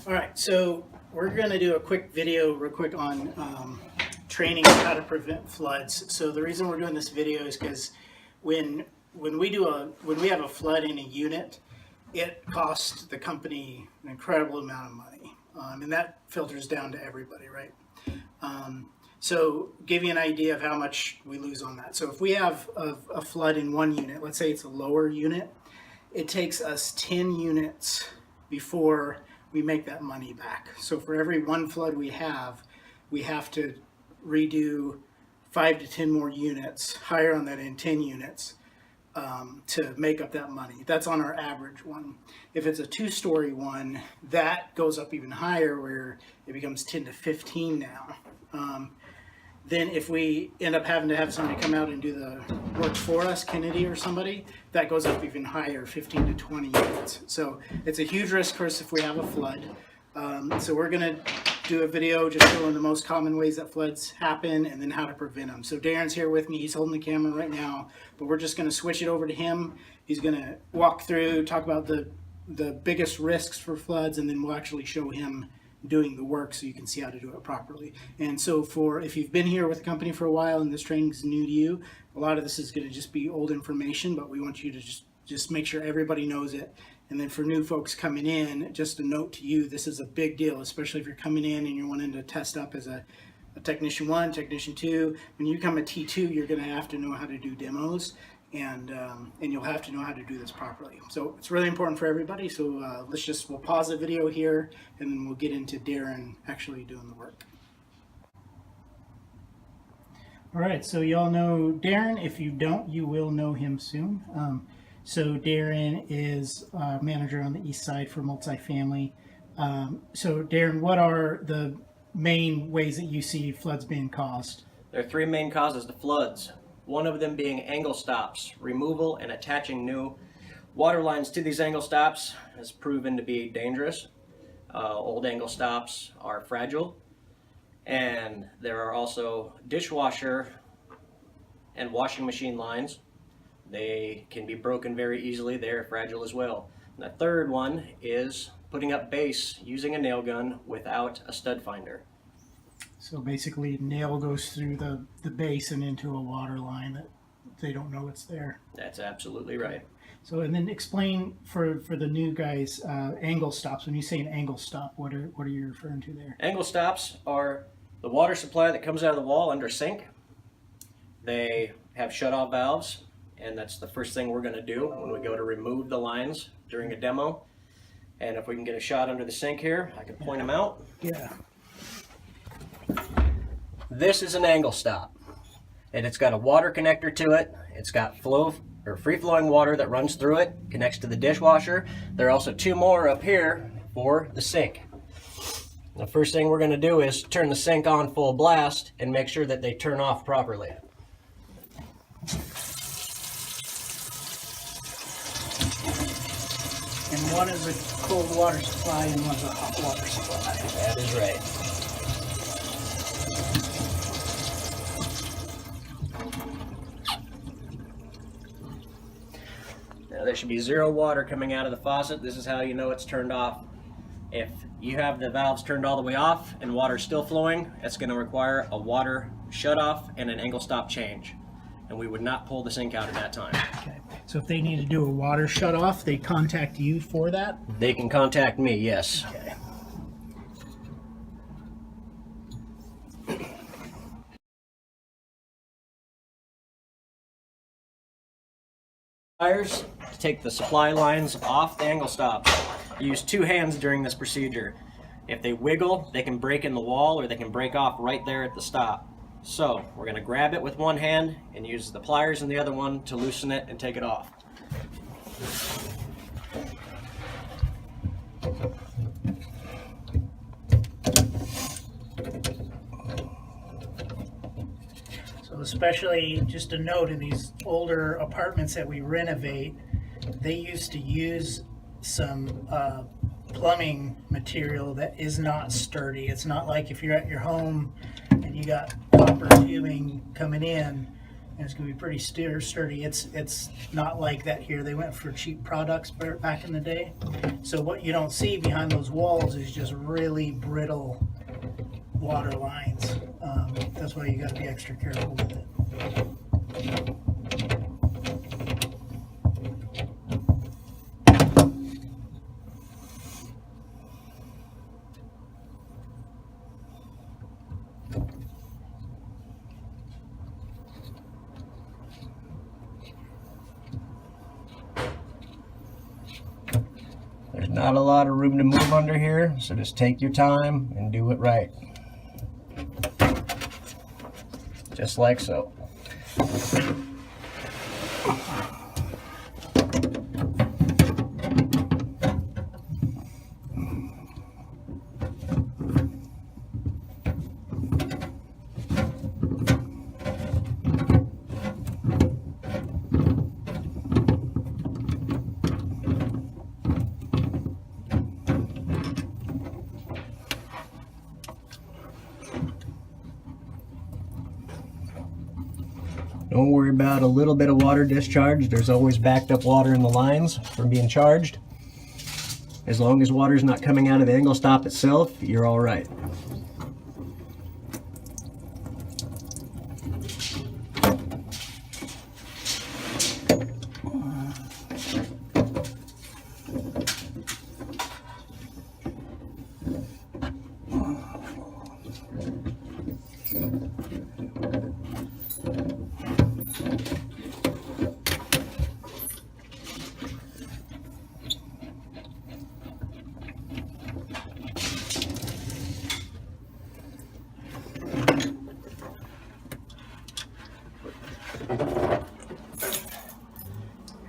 All right, so we're going to do a quick video real quick on training on how to prevent floods. So the reason we're doing this video is because when we have a flood in a unit, it costs the company an incredible amount of money, and that filters down to everybody, right? So give you an idea of how much we lose on that. So if we have a flood in one unit, let's say it's a lower unit, it takes us 10 units before we make that money back. So for every one flood we have to redo 5 to 10 more units, higher on that in 10 units, to make up that money. That's on our average one. If it's a 2-story one, that goes up even higher, where it becomes 10 to 15 now. Then if we end up having to have somebody come out and do the work for us, Kennedy or somebody, that goes up even higher, 15 to 20 units. So it's a huge risk for us if we have a flood. So we're going to do a video just showing the most common ways that floods happen and then how to prevent them. So Darren's here with me. He's holding the camera right now, but we're just going to switch it over to him. He's going to walk through, talk about the biggest risks for floods, and then we'll actually show him doing the work so you can see how to do it properly. And so if you've been here with the company for a while and this training is new to you, a lot of this is going to just be old information, but we want you to just make sure everybody knows it. And then for new folks coming in, just a note to you, this is a big deal, especially if you're coming in and you're wanting to test up as a technician 1, technician 2. When you become a T2, you're going to have to know how to do demos, and you'll have to know how to do this properly. So it's really important for everybody. So we'll pause the video here, and then we'll get into Darren actually doing the work. All right, so y'all know Darren. If you don't, you will know him soon. So Darren is manager on the east side for multifamily. So Darren, what are the main ways that you see floods being caused? There are 3 main causes to floods. One of them being angle stops. Removal and attaching new water lines to these angle stops has proven to be dangerous. Old angle stops are fragile. And there are also dishwasher and washing machine lines. They can be broken very easily. They're fragile as well. And the third one is putting up base using a nail gun without a stud finder. So basically, nail goes through the base and into a water line that they don't know it's there. That's absolutely right. So, and then explain for the new guys, angle stops. When you say an angle stop, what are you referring to there? Angle stops are the water supply that comes out of the wall under sink. They have shut-off valves, and that's the first thing we're going to do when we go to remove the lines during a demo. And if we can get a shot under the sink here, I can point them out. Yeah. This is an angle stop, and it's got a water connector to it. It's got free-flowing water that runs through it, connects to the dishwasher. There are also 2 more up here for the sink. The first thing we're going to do is turn the sink on full blast and make sure that they turn off properly. And one is a cold water supply and one's a hot water supply. That is right. Now there should be 0 water coming out of the faucet. This is how you know it's turned off. If you have the valves turned all the way off and water's still flowing, it's going to require a water shut-off and an angle stop change. And we would not pull the sink out at that time. Okay. So if they need to do a water shut off, they contact you for that? They can contact me, yes. Okay. Pliers to take the supply lines off the angle stops. Use 2 hands during this procedure. If they wiggle, they can break in the wall or they can break off right there at the stop. So we're going to grab it with one hand and use the pliers in the other one to loosen it and take it off. So especially just a note, in these older apartments that we renovate, they used to use some plumbing material that is not sturdy. It's not like if you're at your home and you got copper tubing coming in. And it's going to be pretty sturdy. It's not like that here. They went for cheap products back in the day. So what you don't see behind those walls is just really brittle water lines. That's why you got to be extra careful with it. There's not a lot of room to move under here, so just take your time and do it right. Just like so. Don't worry about a little bit of water discharge. There's always backed up water in the lines from being charged. As long as water's not coming out of the angle stop itself, you're all right.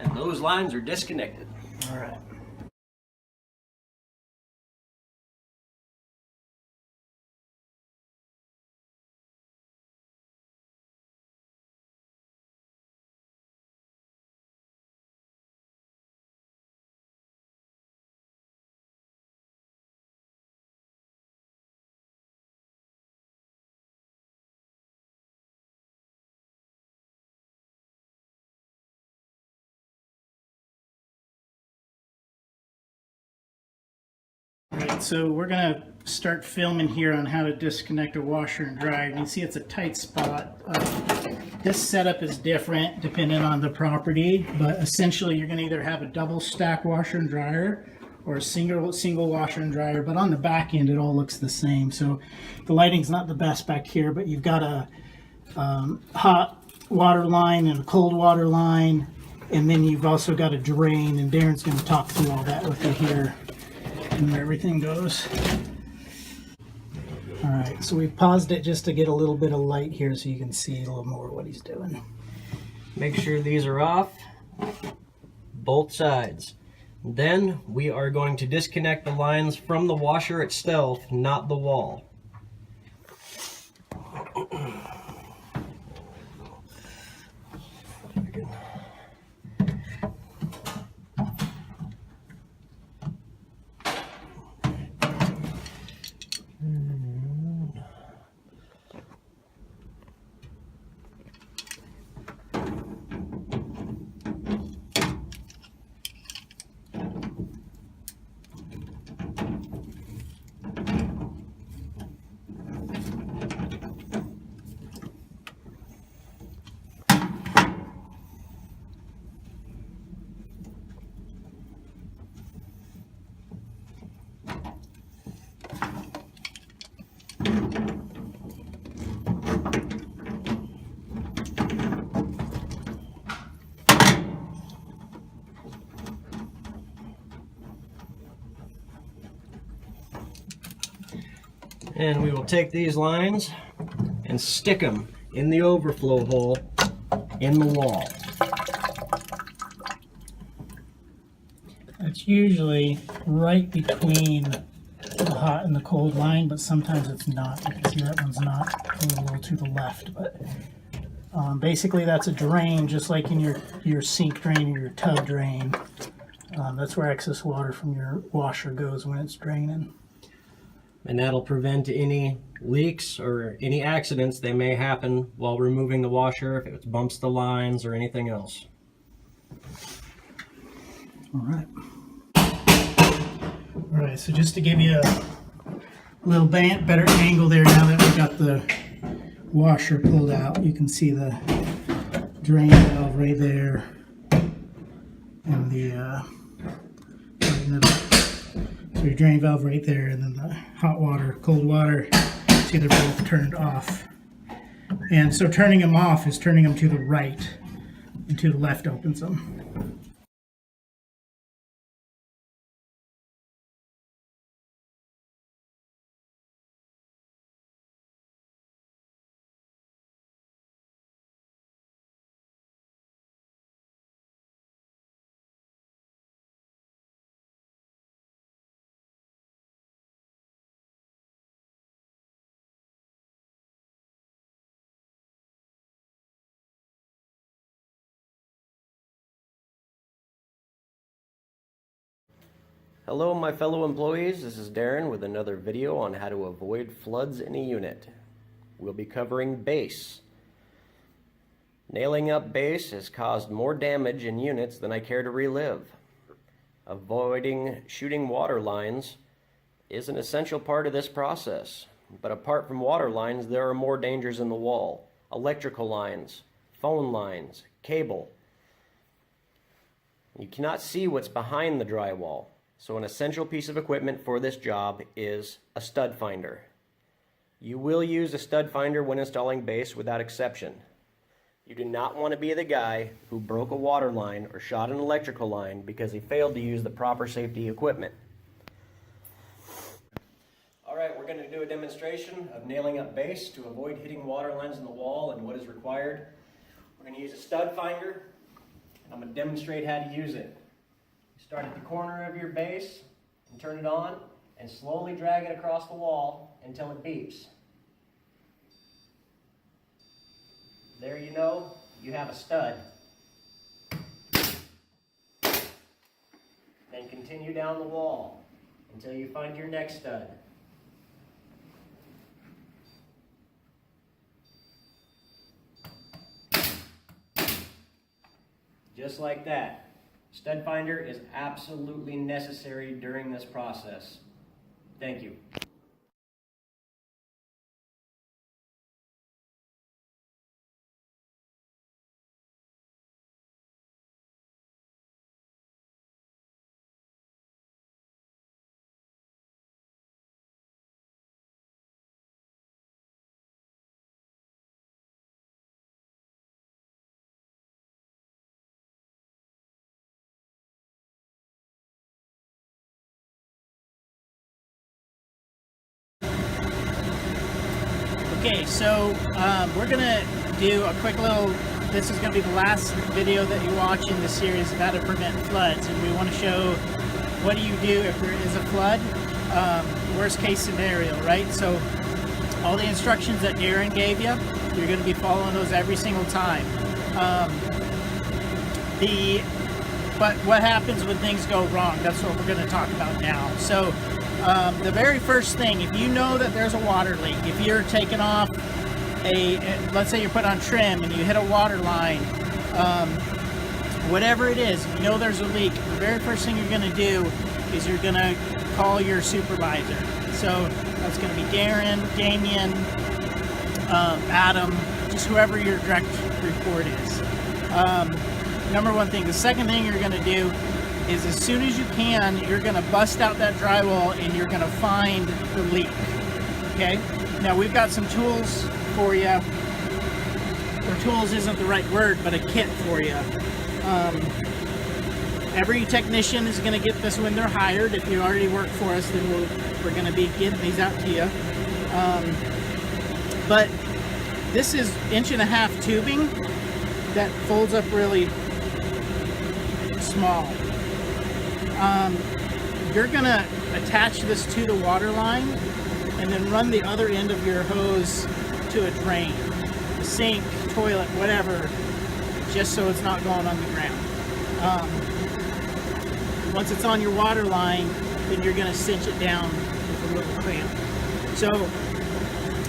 And those lines are disconnected. All right. Alright, so we're going to start filming here on how to disconnect a washer and dryer. You can see it's a tight spot. This setup is different depending on the property, but essentially you're going to either have a double stack washer and dryer or a single washer and dryer, but on the back end it all looks the same. So the lighting's not the best back here, but you've got a hot water line and a cold water line, and then you've also got a drain, and Darren's going to talk through all that with you here and where everything goes. All right, so we paused it just to get a little bit of light here so you can see a little more what he's doing. Make sure these are off, both sides. Then we are going to disconnect the lines from the washer itself, not the wall. And we will take these lines and stick them in the overflow hole in the wall. It's usually right between the hot and the cold line, but sometimes it's not. You can see that one's not, a little to the left, but basically that's a drain, just like in your sink drain or your tub drain. That's where excess water from your washer goes when it's draining. and that'll prevent any leaks or any accidents that may happen while removing the washer, if it bumps the lines or anything else. All right. All right, so just to give you a little better angle there, now that we've got the washer pulled out, you can see the drain valve right there, and the right in the, so your drain valve right there, and then the hot water, cold water, see they're both turned off. And so turning them off is turning them to the right, and to the left opens them. Hello my fellow employees, this is Darren with another video on how to avoid floods in a unit. We'll be covering base. Nailing up base has caused more damage in units than I care to relive. Avoiding shooting water lines is an essential part of this process, but apart from water lines, there are more dangers in the wall. Electrical lines, phone lines, cable. You cannot see what's behind the drywall. So an essential piece of equipment for this job is a stud finder. You will use a stud finder when installing base without exception. You do not want to be the guy who broke a water line or shot an electrical line because he failed to use the proper safety equipment. Alright, we're going to do a demonstration of nailing up base to avoid hitting water lines in the wall and what is required. We're going to use a stud finder, and I'm going to demonstrate how to use it. Start at the corner of your base and turn it on and slowly drag it across the wall until it beeps. There you know, you have a stud. Then continue down the wall until you find your next stud. Just like that. Stud finder is absolutely necessary during this process. Thank you. Okay, so we're gonna do a quick little, this is gonna be the last video that you watch in the series of how to prevent floods, and we wanna show what do you do if there is a flood, worst case scenario, right? So all the instructions that Darren gave you, you're gonna be following those every single time. But what happens when things go wrong? That's what we're gonna talk about now. So the very first thing, if you know that there's a water leak, if you're taking off let's say you're put on trim and you hit a water line, whatever it is, if you know there's a leak, the very first thing you're going to do is you're going to call your supervisor. So that's going to be Darren, Damien, Adam, just whoever your direct report is. Number one thing. The second thing you're going to do is, as soon as you can, you're going to bust out that drywall and you're going to find the leak. Okay? Now we've got some tools for you. Or tools isn't the right word, but a kit for you. Every technician is going to get this when they're hired. If you already work for us, then we're going to be getting these out to you. But this is 1.5-inch tubing that folds up really small. You're gonna attach this to the water line and then run the other end of your hose to a drain, a sink, toilet, whatever, just so it's not going on the ground. Once it's on your water line, then you're gonna cinch it down with a little clamp. So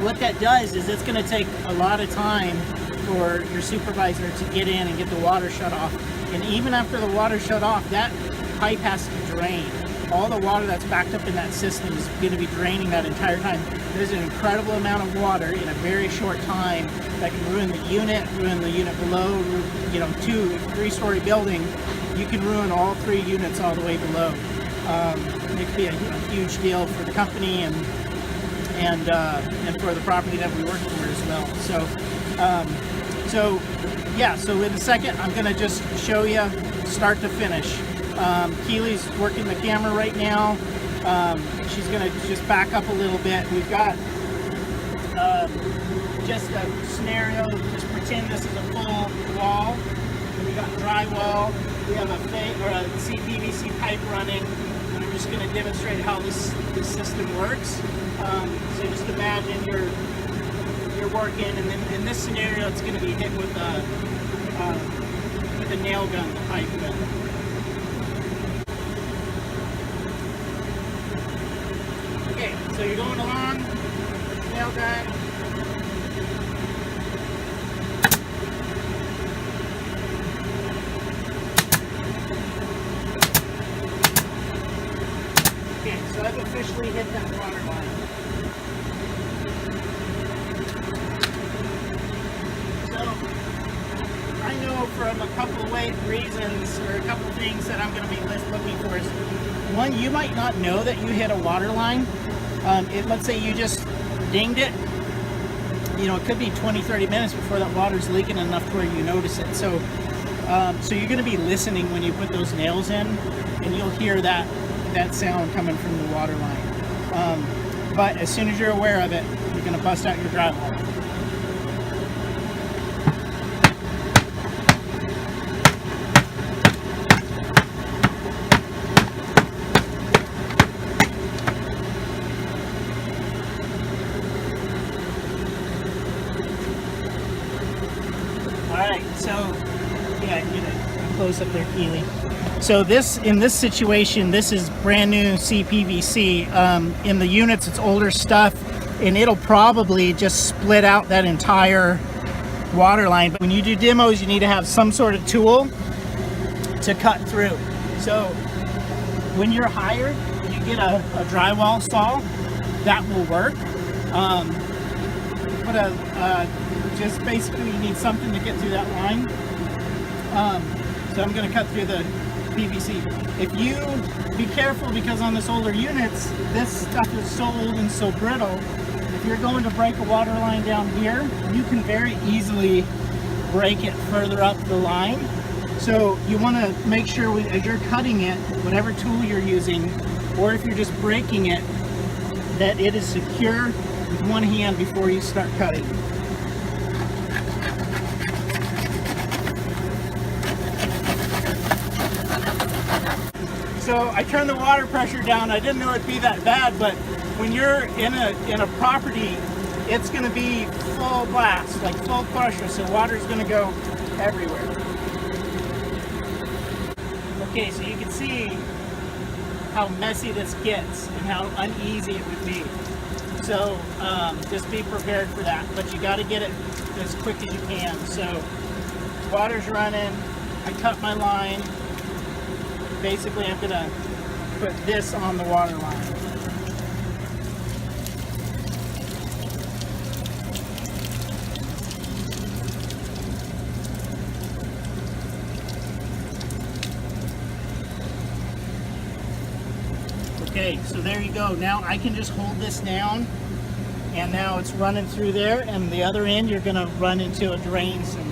what that does is it's going to take a lot of time for your supervisor to get in and get the water shut off. And even after the water shut off, that pipe has to drain. All the water that's backed up in that system is going to be draining that entire time. There's an incredible amount of water in a very short time that can ruin the unit below, you know, 2-3-story building. You can ruin all 3 units all the way below. It could be a huge deal for the company and for the property that we work for as well. So in a second, I'm going to just show you start to finish. Keely's working the camera right now. She's going to just back up a little bit. We've got just a scenario. Just pretend this is a full wall. We got drywall. We have a CPVC pipe running. And I'm just going to demonstrate how this system works. So just imagine you're working, and then in this scenario, it's going to be hit with a nail gun, the pipe gun. Okay, so you're going along, nail gun. Okay, so I've officially hit that water line. I know from a couple of reasons, or a couple of things that I'm going to be looking for is, one, you might not know that you hit a water line. Let's say you just dinged it. You know, it could be 20-30 minutes before that water's leaking enough to where you notice it. So you're going to be listening when you put those nails in, and you'll hear that sound coming from the water line. But as soon as you're aware of it, you're going to bust out your drywall. Alright, so yeah, get a close up there, Keely. So in this situation, this is brand new CPVC. In the units, it's older stuff, and it'll probably just split out that entire water line. But when you do demos, you need to have some sort of tool to cut through. So when you're hired, you get a drywall saw. That will work. Just basically you need something to get through that line. So I'm going to cut through the PVC. If you be careful, because on this older units, this stuff is so old and so brittle. If you're going to break a water line down here, you can very easily break it further up the line. So you want to make sure as you're cutting it, whatever tool you're using, or if you're just breaking it, that it is secure with one hand before you start cutting. So I turned the water pressure down. I didn't know it'd be that bad, but when you're in a property, it's going to be full blast, like full pressure, so water's going to go everywhere. Okay, so you can see how messy this gets and how uneasy it would be. So just be prepared for that, but you got to get it as quick as you can. So water's running, I cut my line. Basically, I'm going to put this on the water line. Okay, so there you go. Now I can just hold this down, and now it's running through there, and the other end you're going to run into a drain somewhere.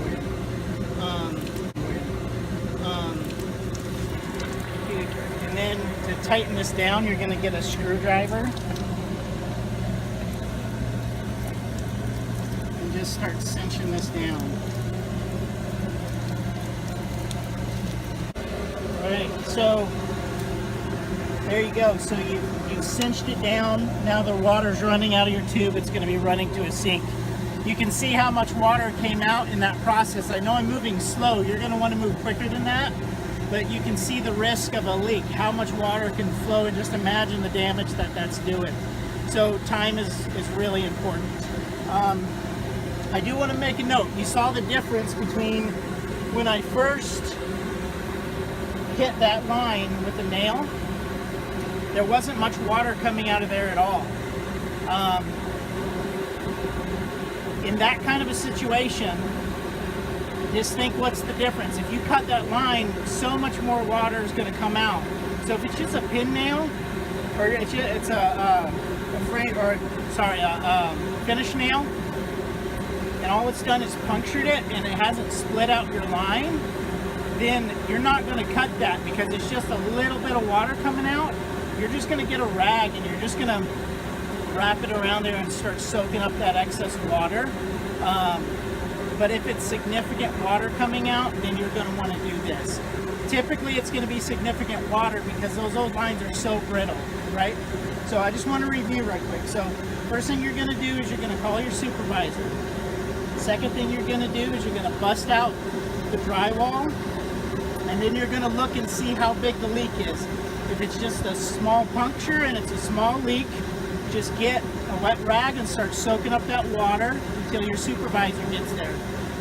And then to tighten this down, you're going to get a screwdriver and just start cinching this down. Alright, so there you go. So you cinched it down. Now the water's running out of your tube. It's going to be running to a sink. You can see how much water came out in that process. I know I'm moving slow. You're going to want to move quicker than that. But you can see the risk of a leak, how much water can flow, and just imagine the damage that that's doing. So time is really important. I do want to make a note. You saw the difference between when I first hit that line with a nail. There wasn't much water coming out of there at all. In that kind of a situation, just think what's the difference. If you cut that line, so much more water is going to come out. So if it's just a pin nail, or it's a finish nail, and all it's done is punctured it and it hasn't split out your line, then you're not going to cut that because it's just a little bit of water coming out. You're just going to get a rag and you're just going to wrap it around there and start soaking up that excess water. But if it's significant water coming out, then you're going to want to do this. Typically it's going to be significant water because those old lines are so brittle, right? So I just want to review right quick. So first thing you're going to do is you're going to call your supervisor. Second thing you're going to do is you're going to bust out the drywall, and then you're going to look and see how big the leak is. If it's just a small puncture and it's a small leak, just get a wet rag and start soaking up that water until your supervisor gets there.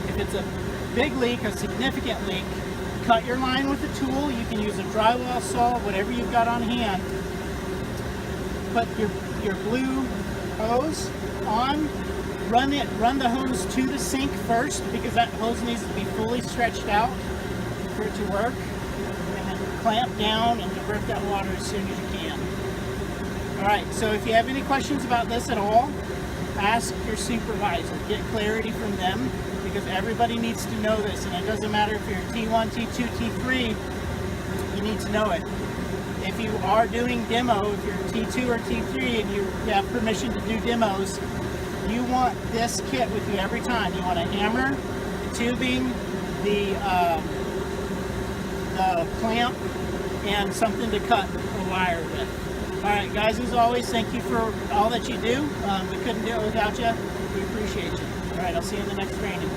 If it's a big leak, a significant leak, cut your line with a tool. You can use a drywall saw, whatever you've got on hand. Put your blue hose on. Run the hose to the sink first because that hose needs to be fully stretched out for it to work. And then clamp down and divert that water as soon as you can. Alright, so if you have any questions about this at all, ask your supervisor. Get clarity from them because everybody needs to know this. And it doesn't matter if you're T1, T2, T3, you need to know it. If you are doing demo, if you're T2 or T3 and you have permission to do demos, you want this kit with you every time. You want a hammer, the tubing, the clamp, and something to cut a wire with. Alright guys, as always, thank you for all that you do. We couldn't do it without you. We appreciate you. Alright, I'll see you in the next training.